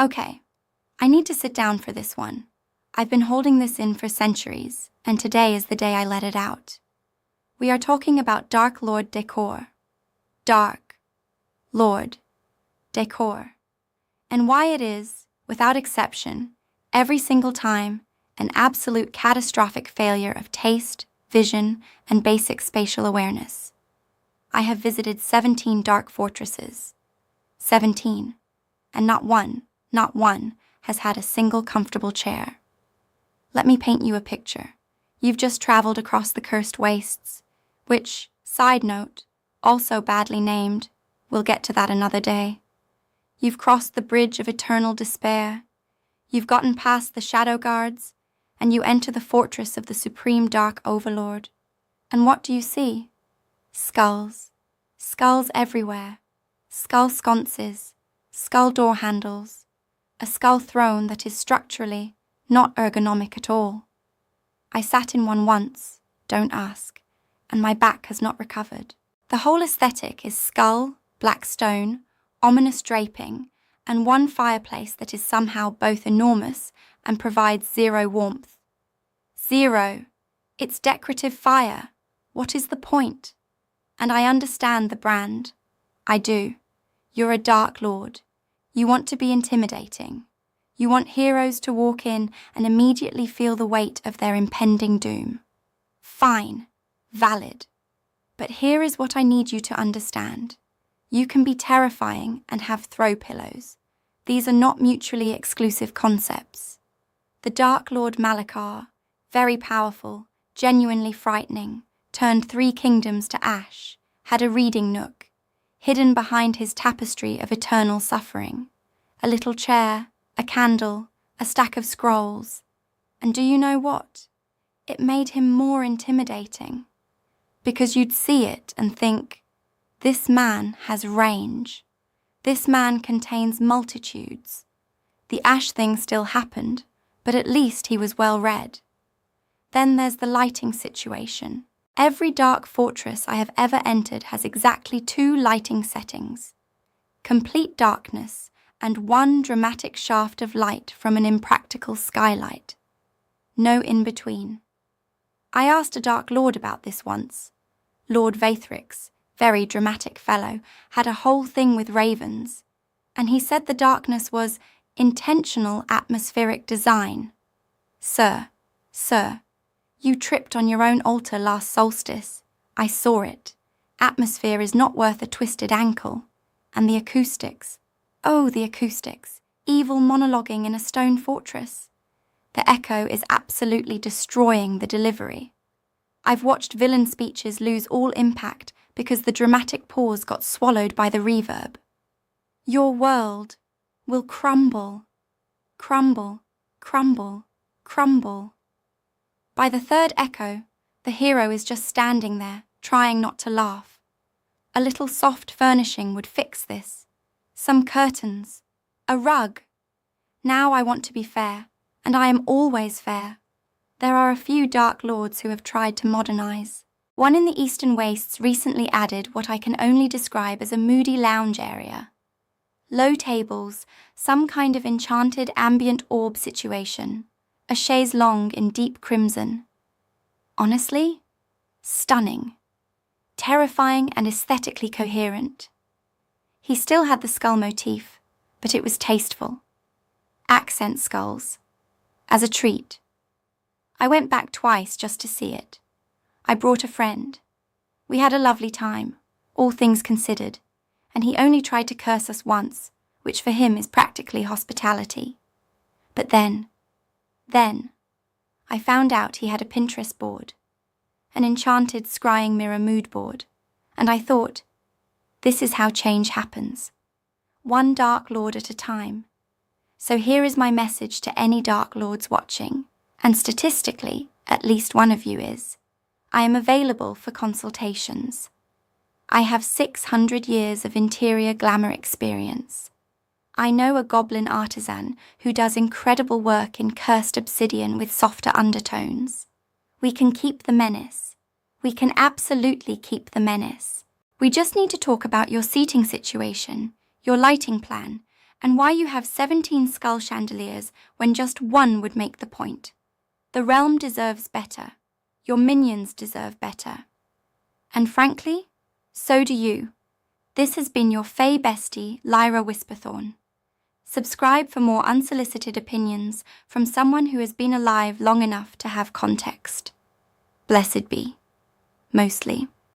Okay, I need to sit down for this one. I've been holding this in for centuries, and today is the day I let it out. We are talking about Dark Lord Decor. Dark Lord Decor. And why it is, without exception, every single time, an absolute catastrophic failure of taste, vision, and basic spatial awareness. I have visited 17 dark fortresses. 17. And not one, has had a single comfortable chair. Let me paint you a picture. You've just traveled across the cursed wastes, which, side note, also badly named, we'll get to that another day. You've crossed the bridge of eternal despair. You've gotten past the shadow guards, and you enter the fortress of the supreme dark overlord. And what do you see? Skulls. Skulls everywhere. Skull sconces. Skull door handles. A skull throne that is structurally not ergonomic at all. I sat in one once, don't ask, and my back has not recovered. The whole aesthetic is skull, black stone, ominous draping, and one fireplace that is somehow both enormous and provides zero warmth. Zero. It's decorative fire. What is the point? And I understand the brand. I do. You're a Dark Lord. You want to be intimidating. You want heroes to walk in and immediately feel the weight of their impending doom. Fine. Valid. But here is what I need you to understand. You can be terrifying and have throw pillows. These are not mutually exclusive concepts. The Dark Lord Malakar, very powerful, genuinely frightening, turned 3 kingdoms to ash, had a reading nook, hidden behind his tapestry of eternal suffering, a little chair, a candle, a stack of scrolls. And do you know what? It made him more intimidating. Because you'd see it and think, this man has range. This man contains multitudes. The ash thing still happened, but at least he was well read. Then there's the lighting situation. Every dark fortress I have ever entered has exactly 2 lighting settings. Complete darkness and 1 dramatic shaft of light from an impractical skylight. No in-between. I asked a Dark Lord about this once. Lord Vaithrix, very dramatic fellow, had a whole thing with ravens, and he said the darkness was intentional atmospheric design. Sir, you tripped on your own altar last solstice. I saw it. Atmosphere is not worth a twisted ankle. And the acoustics. Oh, the acoustics. Evil monologuing in a stone fortress. The echo is absolutely destroying the delivery. I've watched villain speeches lose all impact because the dramatic pause got swallowed by the reverb. Your world will crumble, crumble, crumble, crumble. By the 3rd echo, the hero is just standing there, trying not to laugh. A little soft furnishing would fix this. Some curtains. A rug. Now I want to be fair, and I am always fair. There are a few Dark Lords who have tried to modernize. One in the Eastern Wastes recently added what I can only describe as a moody lounge area. Low tables, some kind of enchanted ambient orb situation. A chaise longue in deep crimson. Honestly, stunning. Terrifying and aesthetically coherent. He still had the skull motif, but it was tasteful. Accent skulls. As a treat. I went back twice just to see it. I brought a friend. We had a lovely time, all things considered, and he only tried to curse us once, which for him is practically hospitality. But then, I found out he had a Pinterest board, an enchanted scrying mirror mood board, and I thought, this is how change happens. One Dark Lord at a time. So here is my message to any Dark Lords watching, and statistically, at least one of you is. I am available for consultations. I have 600 years of interior glamour experience. I know a goblin artisan who does incredible work in cursed obsidian with softer undertones. We can keep the menace. We can absolutely keep the menace. We just need to talk about your seating situation, your lighting plan, and why you have 17 skull chandeliers when just one would make the point. The realm deserves better. Your minions deserve better. And frankly, so do you. This has been your Fae bestie, Lyra Whisperthorn. Subscribe for more unsolicited opinions from someone who has been alive long enough to have context. Blessed be. Mostly.